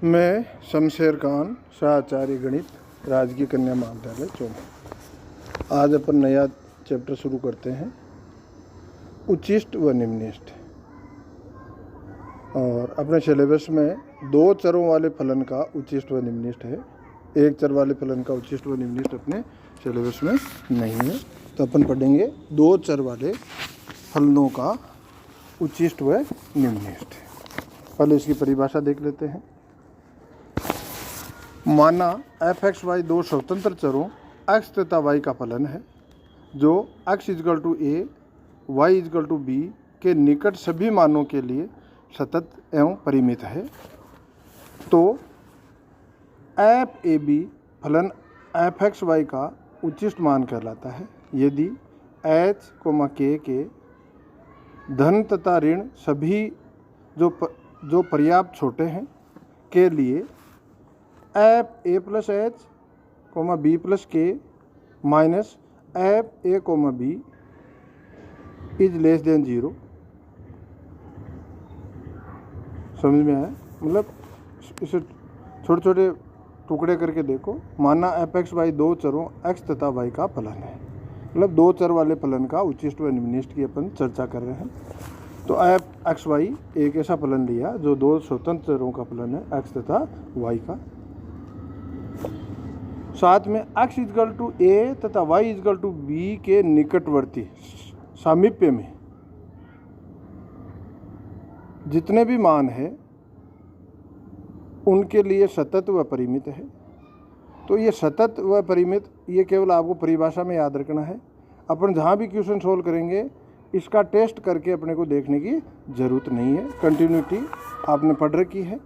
मैं शमशेर खान, शाहचार्य गणित, राजकीय कन्या महाविद्यालय चौंक। आज अपन नया चैप्टर शुरू करते हैं, उच्चिष्ट व निम्निष्ट। और अपने सिलेबस में दो चरों वाले फलन का उच्चिष्ट व निम्निष्ट है, एक चर वाले फलन का उच्चिष्ट व निम्निष्ट अपने सिलेबस में नहीं है। तो अपन पढ़ेंगे दो चर वाले फलनों का उच्चिष्ट व निम्निष्ट। पहले इसकी परिभाषा देख लेते हैं। माना एफ एक्स वाई दो स्वतंत्र चरों x तथा y का फलन है, जो x equal to A, y equal to B के निकट सभी मानों के लिए सतत एवं परिमित है। तो एफ ए बी फलन एफ एक्स वाई का उच्चिष्ट मान कहलाता है यदि h, k धन तथा ऋण सभी जो पर्याप्त छोटे हैं के लिए F A plus H comma B plus K minus F A comma B is less than 0। समझ में आया? मतलब इसे छोटे छोटे टुकड़े करके देखो। माना एफ एक्स वाई दो चरों एक्स तथा वाई का फलन है, मतलब दो चर वाले फलन का उच्चिष्ट व निम्निष्ट की अपन चर्चा कर रहे हैं। तो एफ एक्स वाई एक ऐसा फलन लिया जो दो स्वतंत्र चरों का फलन है, एक्स तथा वाई का। साथ में x इजकल टू ए तथा y इजकल टू बी के निकटवर्ती सामीप्य में जितने भी मान है उनके लिए सतत व परिमित है। तो ये सतत व परिमित ये केवल आपको परिभाषा में याद रखना है। अपन जहाँ भी क्वेश्चन सोल्व करेंगे इसका टेस्ट करके अपने को देखने की ज़रूरत नहीं है। कंटिन्यूटी आपने पढ़ रखी है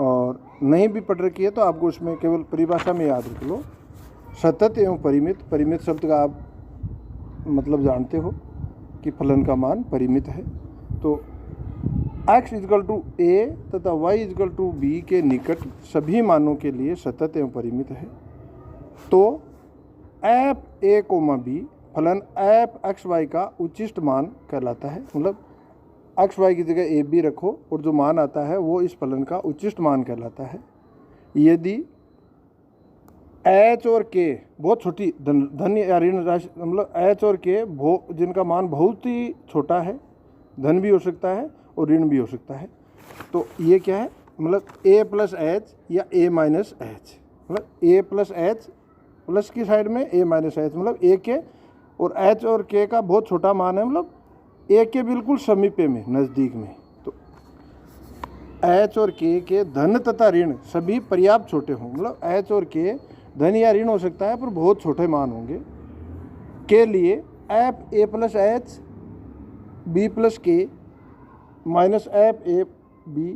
और नहीं भी पढ़ रखी है तो आपको उसमें केवल परिभाषा में याद रख लो। सतत एवं परिमित, परिमित शब्द का आप मतलब जानते हो कि फलन का मान परिमित है। तो x इजकल टू ए तथा y इजकल टू बी के निकट सभी मानों के लिए सतत एवं परिमित है। तो एफ ए कोमा बी फलन एफ एक्स वाई का उच्चिष्ट मान कहलाता है। मतलब एक्स वाई की जगह ए बी रखो और जो मान आता है वो इस फलन का उच्चिष्ट मान कहलाता है यदि एच और के बहुत छोटी धन या ऋण राशि, मतलब एच और के जिनका मान बहुत ही छोटा है, धन भी हो सकता है और ऋण भी हो सकता है। तो ये क्या है? मतलब ए प्लस एच या ए माइनस एच, मतलब ए प्लस एच प्लस की साइड में ए माइनस एच, मतलब ए के और एच और के का बहुत छोटा मान है, मतलब ए के बिल्कुल समीपे में, नज़दीक में। तो एच और के धन तथा ऋण सभी पर्याप्त छोटे हों, मतलब एच और के धन या ऋण हो सकता है पर बहुत छोटे मान होंगे के लिए F A plus H B plus K minus F A B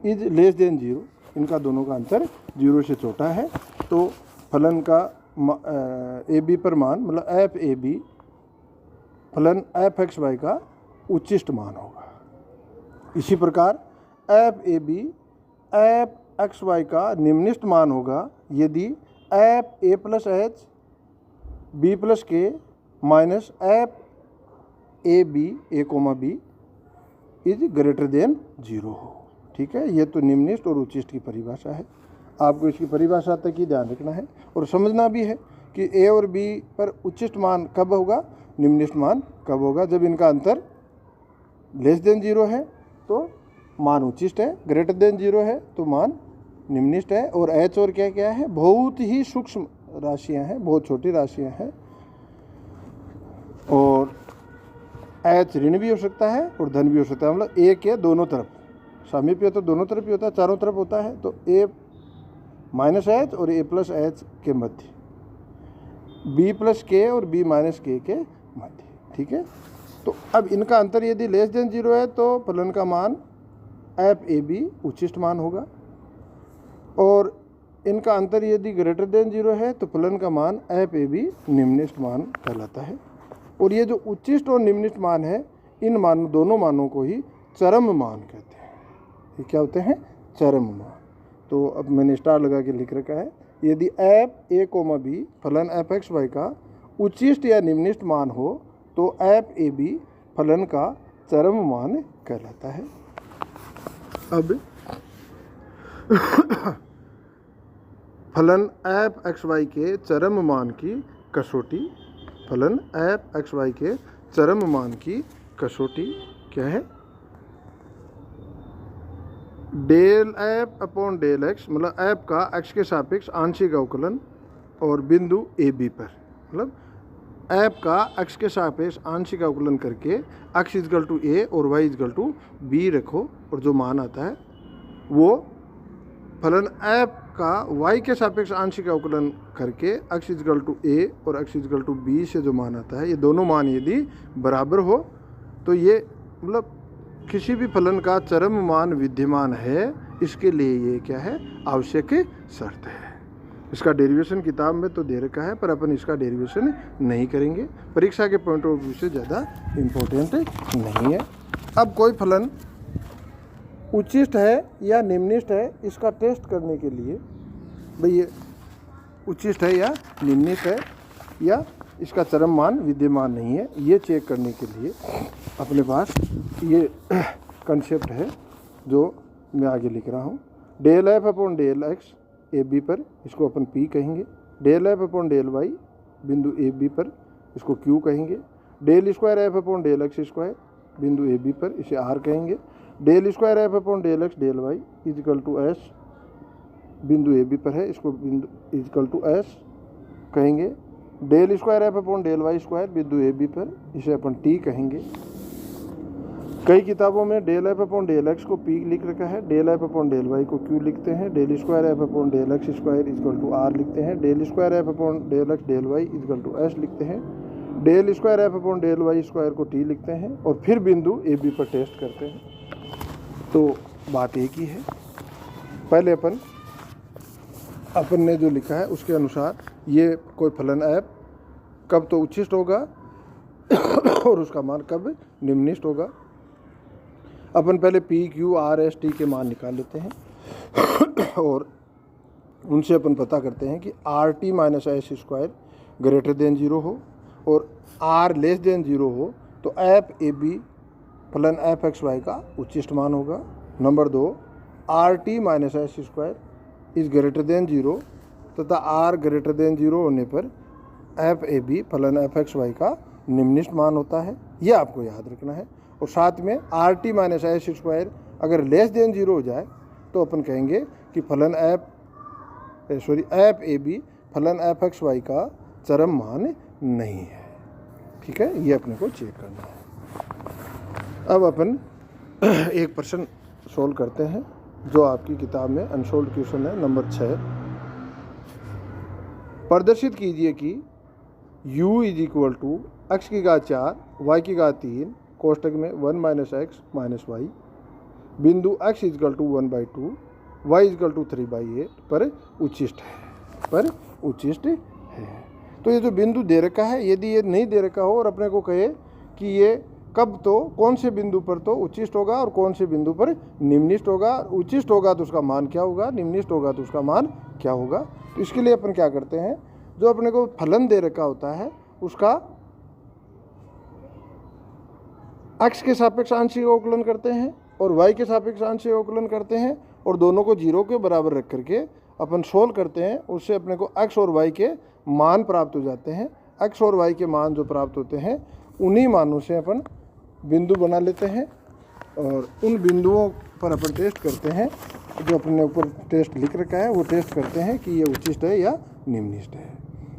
is less than 0। इनका दोनों का अंतर 0 से छोटा है। तो फलन का ए बी पर मान, मतलब एफ ए बी फलन एफ एक्स वाई का उच्चिष्ट मान होगा। इसी प्रकार F A B F X Y का निम्निष्ट मान होगा यदि F A plus H B plus K minus F A B A comma B is greater than 0 हो। ठीक है, ये तो निम्निष्ट और उच्चिष्ट की परिभाषा है। आपको इसकी परिभाषा तक ही ध्यान रखना है और समझना भी है कि ए और बी पर उच्चिष्ट मान कब होगा, निम्निष्ट मान कब होगा। जब इनका अंतर लेस देन 0 है तो मान उच्चिष्ट है, ग्रेटर देन 0 है तो मान निम्निष्ट है। और एच और क्या क्या है? बहुत ही सूक्ष्म राशियां हैं, बहुत छोटी राशियां हैं। और एच ऋण भी हो सकता है और धन भी हो सकता है, मतलब ए के दोनों तरफ सामीप्य तो दोनों तरफ ही होता है, चारों तरफ होता है। तो ए माइनस एच और ए प्लस एच के मध्य, बी प्लस के और बी माइनस के मध्य। ठीक है, तो अब इनका अंतर यदि लेस देन 0 है तो फलन का मान एफ ए बी उच्चिष्ट मान होगा और इनका अंतर यदि ग्रेटर देन 0 है तो फलन का मान एफ ए बी निम्निष्ट मान कहलाता है। और ये जो उच्चिष्ट और निम्निष्ट मान है, इन मान दोनों मानों को ही चरम मान कहते हैं। ये क्या होते हैं? चरम मान। तो अब मैंने स्टार लगा के लिख रखा है, यदि एफ ए कोमा बी फलन एफ एक्स वाई का उच्चिष्ट या निम्निष्ट मान हो तो एफ ए बी फलन का चरम मान कहलाता है। अब फलन एफ एक्स वाई के चरम मान की कसौटी, फलन एफ एक्स वाई के चरम मान की कसौटी क्या है? Del F upon del X, मतलब एफ का एक्स के सापेक्ष आंशिक अवकलन और बिंदु ए बी पर, मतलब एफ का एक्स के सापेक्ष आंशिक अवकलन करके एक्स इजकल टू ए और वाई इजकल टू बी रखो, और जो मान आता है वो फलन एफ का y के सापेक्ष आंशिक अवकलन करके x इजकल टू a और x इजकल टू b से जो मान आता है, ये दोनों मान यदि बराबर हो तो ये मतलब किसी भी फलन का चरम मान विद्यमान है, इसके लिए ये क्या है? आवश्यक शर्त है। इसका डेरिवेशन किताब में तो दे रखा है, पर अपन इसका डेरिवेशन नहीं करेंगे, परीक्षा के पॉइंट ऑफ व्यू से ज़्यादा इम्पोर्टेंट नहीं है। अब कोई फलन उच्चिष्ट है या निम्निष्ट है, इसका टेस्ट करने के लिए भाई ये उच्चिष्ट है या निम्निष्ट है या इसका चरम मान विद्यमान नहीं है, ये चेक करने के लिए अपने पास ये कंसेप्ट है जो मैं आगे लिख रहा हूँ। Del F upon del X A B पर, इसको अपन पी कहेंगे। Del F upon del Y बिंदु ए बी पर, इसको क्यू कहेंगे। Del square F upon del X square बिंदु ए बी पर, इसे आर कहेंगे। Del square F upon del X del Y equal to S बिंदु ए बी पर है, इसको बिंदु इजकल टू एस कहेंगे। Del square F upon del Y square बिंदु ए बी पर, इसे अपन टी कहेंगे। कई किताबों में del F upon del X को पी लिख रखा है, del F upon del Y को क्यू लिखते हैं, del square F upon del X square equal to R लिखते हैं, del square F upon del X del Y equal to S लिखते हैं, del square F upon del Y square को T लिखते हैं, और फिर बिंदु ए बी पर टेस्ट करते हैं। तो बात एक ही है। पहले अपन ने जो लिखा है उसके अनुसार ये कोई फलन ऐप कब तो उच्चिष्ट होगा और उसका मान कब निम्निष्ट होगा। अपन पहले P Q R S T के मान निकाल लेते हैं और उनसे अपन पता करते हैं कि R T minus S square greater than zero हो और आर लेस देन जीरो हो तो एफ ए बी फलन एफ एक्स वाई का उच्चिष्ट मान होगा। Number 2, R T minus S square is greater than zero तथा आर ग्रेटर देन जीरो होने पर एफ ए बी फलन एफ एक्स वाई का निम्निष्ट मान होता है। यह आपको याद रखना है। और साथ में R T minus S square अगर लेस देन जीरो हो जाए तो अपन कहेंगे कि फलन एफ ए बी फलन एफ एक्स वाई का चरम मान नहीं है। ठीक है, ये अपने को चेक करना है। अब अपन एक प्रश्न सोल्व करते हैं जो आपकी किताब में अनसोल्व क्वेश्चन है नंबर 6। प्रदर्शित कीजिए कि u is equal to X की घात 4 वाई की घात 3 कोष्टक में 1 माइनस एक्स माइनस वाई बिंदु x equal to 1/2 y equal to 3/8 पर उच्चिष्ट है। तो ये जो बिंदु दे रखा है, यदि ये नहीं दे रखा हो और अपने को कहे कि ये कब तो कौन से बिंदु पर तो उच्चिष्ट होगा और कौन से बिंदु पर निम्निष्ट होगा, उच्चिष्ट होगा तो उसका मान क्या होगा, निम्निष्ट होगा तो उसका मान क्या होगा। तो इसके लिए अपन क्या करते हैं, जो अपने को फलन दे रखा होता है उसका x के सापेक्ष आंशिक अवकलन करते हैं और y के सापेक्ष आंशिक अवकलन करते हैं और दोनों को जीरो के बराबर रख करके अपन सोल्व करते हैं। उससे अपने को x और y के मान प्राप्त हो जाते हैं। x और y के मान जो प्राप्त होते हैं उन्हीं मानों से अपन बिंदु बना लेते हैं और उन बिंदुओं पर अपन टेस्ट करते हैं। जो अपने ऊपर टेस्ट लिख रखा है वो टेस्ट करते हैं कि ये उच्चिष्ट है या निम्निष्ट है।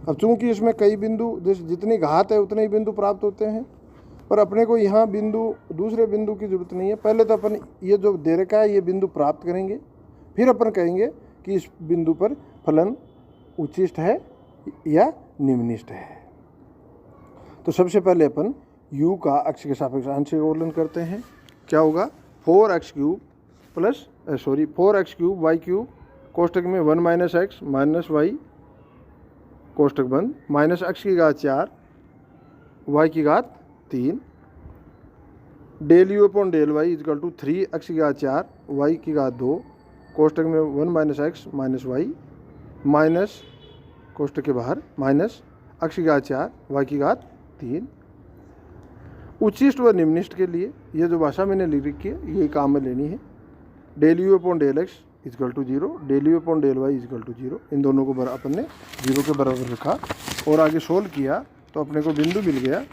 अब चूंकि इसमें कई बिंदु जितनी घात है उतने ही बिंदु प्राप्त होते हैं, पर अपने को यहाँ दूसरे बिंदु की जरूरत नहीं है। पहले तो अपन ये जो दे रखा है ये बिंदु प्राप्त करेंगे, फिर अपन कहेंगे कि इस बिंदु पर फलन उच्चिष्ट है या निम्निष्ट है। तो सबसे पहले अपन u का x के सापेक्ष आंशिक अवकलन करते हैं। क्या होगा, 4x क्यूब y क्यूब कोष्टक में 1 माइनस एक्स माइनस वाई कोष्टक बंद माइनस x की घात 4 y की घात 3 del u upon del Y equal to 3x की घात 4 y की घात 2 कोष्टक में 1 minus X minus Y minus कोष्टक के बाहर माइनस x की घात 4 y की घात 3। उच्चिष्ट व निम्निष्ट के लिए ये जो भाषा मैंने लिख रखी है यही काम में लेनी है। Del u upon del X equal to 0, del U upon del Y equal to 0। इन दोनों को अपन ने 0 के बराबर रखा और आगे सोल्व किया तो अपने को बिंदु मिल गया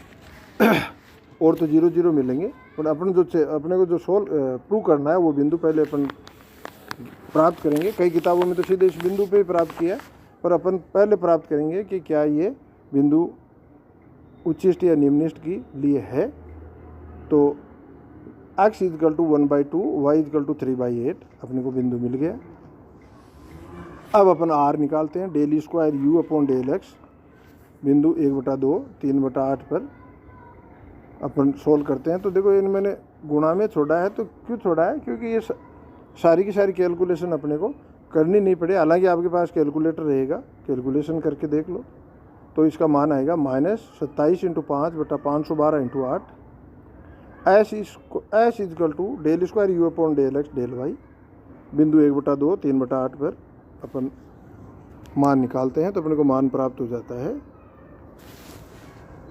और तो 0 0 मिलेंगे। और अपने को जो प्रूव करना है वो बिंदु पहले अपन प्राप्त करेंगे। कई किताबों में तो सीधे इस बिंदु पे ही प्राप्त किया, पर अपन पहले प्राप्त करेंगे कि क्या ये बिंदु उच्चिष्ट या निम्निष्ट की लिए है। तो x equal to 1/2, y equal to 3/8 अपने को बिंदु मिल गया। अब अपन r निकालते हैं, del square u upon del x, बिंदु 1/2 3/8 पर अपन सोल्व करते हैं। तो देखो इन मैंने गुणा में छोड़ा है, तो क्यों छोड़ा है? क्योंकि ये सारी की सारी कैलकुलेशन अपने को करनी नहीं पड़े। हालांकि आपके पास कैलकुलेटर रहेगा, कैलकुलेशन करके देख लो। तो इसका मान आएगा -27 × 5/512 × 8 S equal to del square U upon del X del Y, बिंदु 1/2 3/8 पर अपन मान निकालते हैं। तो अपने को मान प्राप्त हो जाता है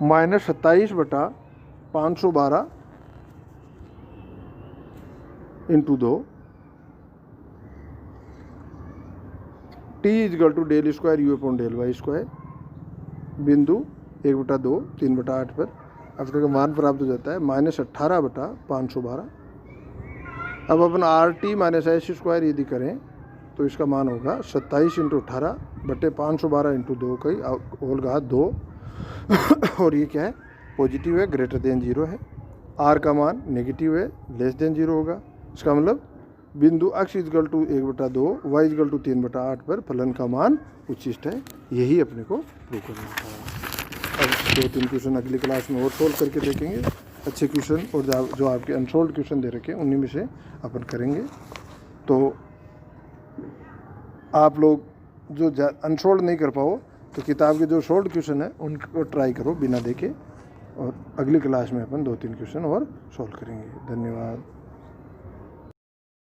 -27/512 × 2 T equal to del square U upon del Y square, बिंदु 1/2 3/8 पर अपने को मान प्राप्त हो जाता है -18/512। अब अपन RT - S स्क्वायर यदि करें तो इसका मान होगा 27 × 18/512 × 2 का होल घात 2 और ये क्या है? पॉजिटिव है, ग्रेटर देन 0 है। R का मान नेगेटिव है, लेस देन 0 होगा। इसका मतलब बिंदु x equal to 1/2 y equal to 3/8 पर फलन का मान उच्चिष्ट है। यही अपने को प्रूव करना था। अब 2-3 क्वेश्चन अगली क्लास में और सोल्व करके देखेंगे। अच्छे क्वेश्चन और जो आपके अनसोल्व क्वेश्चन दे रखे हैं उन्हीं में से अपन करेंगे। तो आप लोग जो अनसोल्व नहीं कर पाओ तो किताब के जो सोल्व क्वेश्चन है उनको ट्राई करो बिना देखे, और अगली क्लास में अपन 2-3 क्वेश्चन और सोल्व करेंगे। धन्यवाद।